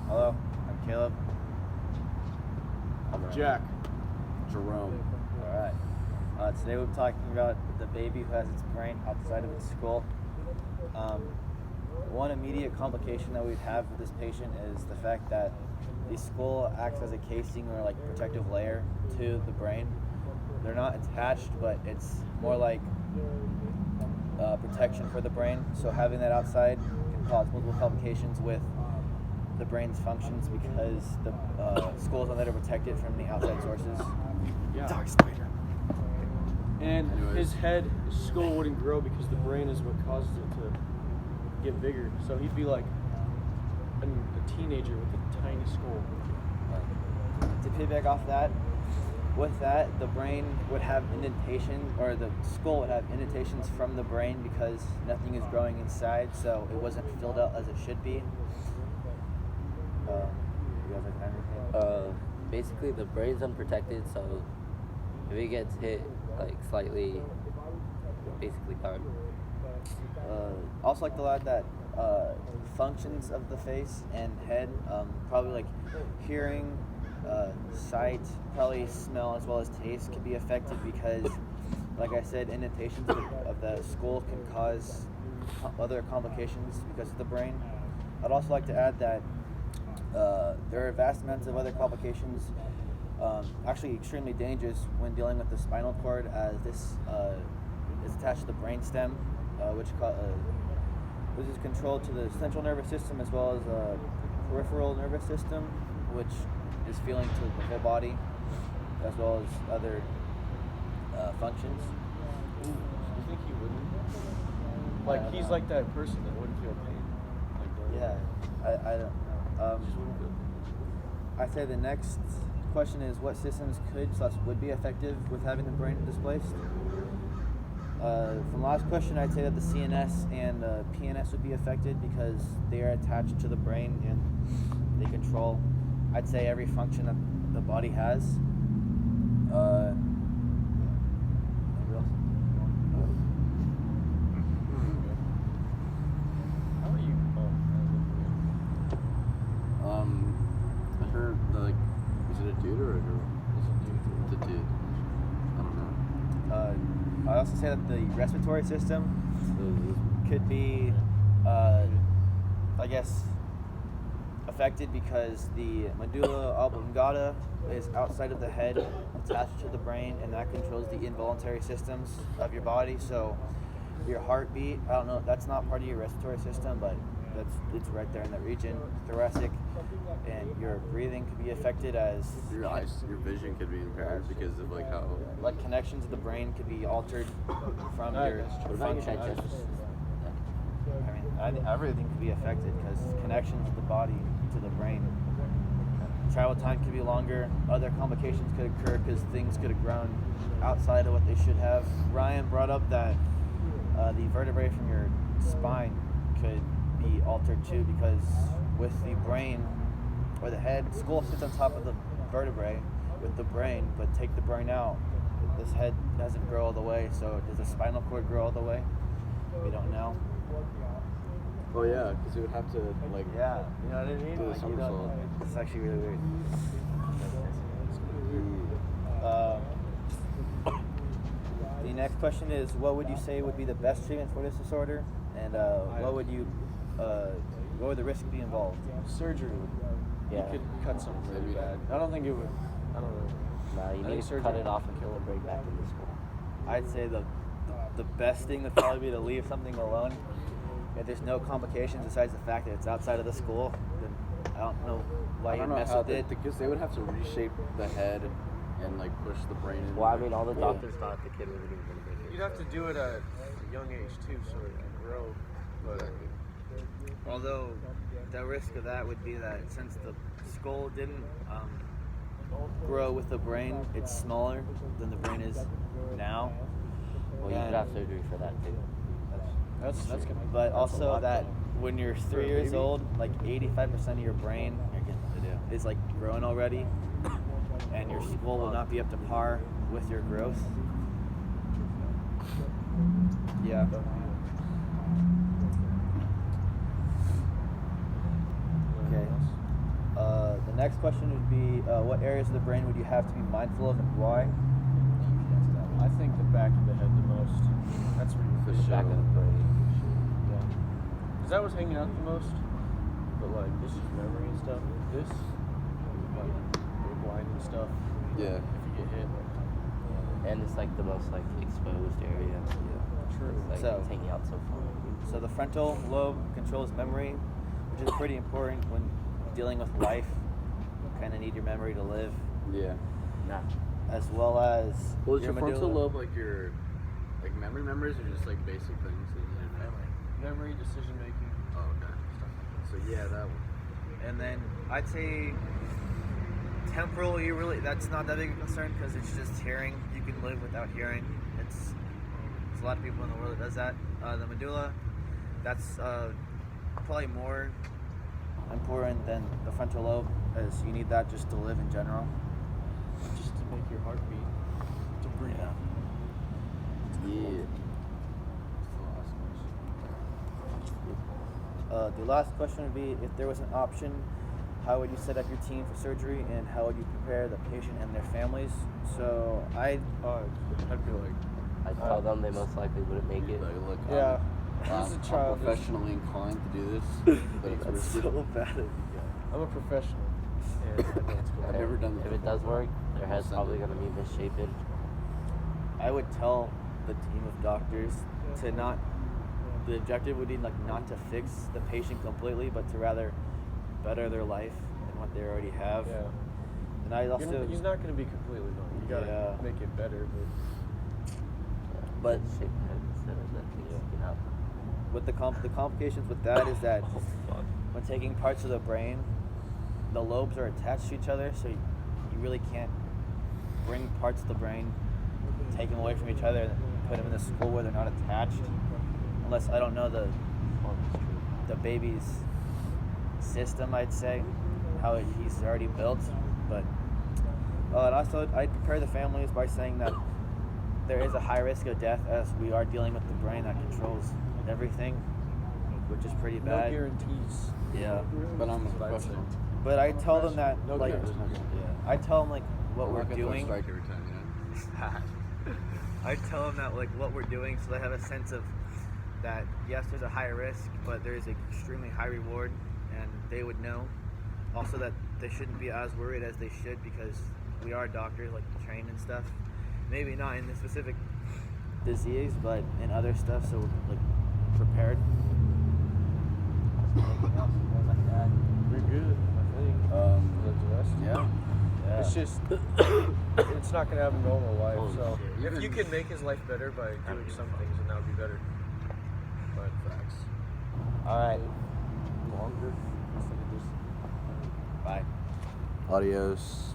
Hello, I'm Caleb. I'm Jack. Jerome. Alright. Today we're talking about the baby who has its brain outside of its skull. One immediate complication that we'd have with this patient is the fact that the skull acts as a casing or like protective layer to the brain. They're not attached, but it's more like protection for the brain. So having that outside can cause multiple complications with the brain's functions because the skull is not there to protect it from the outside sources. Yeah. Dark spider. And Anyways. his skull wouldn't grow because the brain is what causes it to get bigger. So he'd be like a teenager with a tiny skull. To piggyback off that, with that, the brain would have indentation, or the skull would have indentations from the brain because nothing is growing inside, so it wasn't filled out as it should be. You guys like anything? Basically the brain's unprotected, so if it gets hit like slightly, basically done. Also like to add that functions of the face and head, probably like hearing, sight, probably smell as well as taste could be affected because, like I said, indentations of the skull can cause other complications because of the brain. I'd also like to add that there are vast amounts of other complications, actually extremely dangerous when dealing with the spinal cord, as this is attached to the brain stem, which is controlled to the central nervous system as well as peripheral nervous system, which is feeling to the whole body, as well as other functions. You think he wouldn't? Like he's like that person that wouldn't feel pain. Like Yeah, I don't know. just wouldn't feel. I'd say the next question is what systems would be effective with having the brain displaced? From last question, I'd say that the CNS and PNS would be affected because they are attached to the brain and they control, I'd say, every function that the body has. Anybody else? How are you? I heard is it a dude or a girl? It's a dude. I don't know. I also say that the respiratory system could be, I guess, affected because the medulla oblongata is outside of the head, attached to the brain, and that controls the involuntary systems of your body. So your heartbeat, I don't know, that's not part of your respiratory system, but it's right there in that region. Thoracic and your breathing could be affected as Your vision could be impaired because of how. like connections to the brain could be altered from your What about your functions. digestive system? I think everything could be affected because connections of the body to the brain. Travel time could be longer. Other complications could occur because things could have grown outside of what they should have. Ryan brought up that the vertebrae from your spine could be altered too because with the brain or the head, skull sits on top of the vertebrae with the brain, but take the brain out, this head doesn't grow all the way. So does the spinal cord grow all the way? We don't know. Oh yeah, because you would have to Yeah, you know what I mean? do a Like, you don't- somersault. It's actually really weird. The next question is, what would you say would be the best treatment for this disorder, and what would the risk be involved? Surgery. Yeah. You could cut something really bad. I don't think it would. I don't know. Nah, you I need think to surgery. cut it off and kill it, bring it back into school. I'd say the best thing would probably be to leave something alone. If there's no complications besides the fact that it's outside of the school, then I don't know why I you don't know mess how with it. because they would have to reshape the head and push the brain in. Well, I mean, all the doctors thought the kid wasn't even going to make it. You'd have to do it at a young age too, so it can grow. But Although the risk of that would be that since the skull didn't grow with the brain, it's smaller than the brain is now. Well, you could have surgery for that too. that's gonna. But that's a also lot, that though. when you're For a 3 years baby? old, like 85% of your brain is like grown already, and your skull will not be up to par with your growth. Yeah. Okay. next question would be, what areas of the brain would you have to be mindful of and why? I think the back of the head the most. That's where For you're sure. Back of the brain. Yeah. Because that was hanging out the most. But like, this is memory and stuff. This, like, you're blind and stuff. Yeah. If you get hit. And it's like the most like exposed area. True. Like So- it's hanging out so far. So the frontal lobe controls memory, which is pretty important when dealing with life. You kind of need your memory to live, Yeah. Nah. as well as Well, is your medulla. frontal lobe like your like memory memories or just like basic things that you need to know? Memory, decision making. Oh, okay. So yeah, that one. And then I'd say temporal. That's not that big a concern because it's just hearing. You can live without hearing. There's a lot of people in the world that does that. The medulla, that's probably more important than the frontal lobe, as you need that just to live in general. Just to make your heart beat. To breathe. Yeah. The last question would be, if there was an option, how would you set up your team for surgery, and how would you prepare the patient and their families? So I'd be like, I'd tell them they most likely wouldn't make it. Like, look, yeah. I'm As a child, professionally inclined to do this, but it's that's risky. so bad. I'm a professional. And I know it's I've cool. never done this If it does before. work, their head's Send probably it. gonna be misshapen. I would tell the team of doctors to not. The objective would be like not to fix the patient completely, but to rather better their life than what they already have. Yeah. And I also, He's not going to be completely normal. You got to Yeah. make it better. but Shape the head instead of the thing sticking out. with the complications with that is that Oh fuck. when taking parts of the brain, the lobes are attached to each other, so you really can't bring parts of the brain, take them away from each other, and put them in a school where they're not attached. Unless I don't know the baby's system, I'd say, how he's already built. But and also, I'd prepare the families by saying that there is a high risk of death, as we are dealing with the brain that controls everything, which is pretty No bad. guarantees. Yeah. But I'm a That's what I'd say. professional. But I tell them that, No like, guarantees. yeah, I tell them like what I'm we're not gonna throw a doing. strike every time, you know? I tell them that like what we're doing, so they have a sense of that. Yes, there's a high risk, but there is an extremely high reward, and they would know. Also, that they shouldn't be as worried as they should, because we are doctors, like trained and stuff. Maybe not in the specific disease, but in other stuff. So like prepared. Anything else you guys like to add? We're good, I think. The rest. Yeah. Yeah. It's just, it's not going to have a normal life. Holy So shit. if you can make his life better by doing some things, then that would be better. But Facts. All right. longer instead of just Bye. Adios.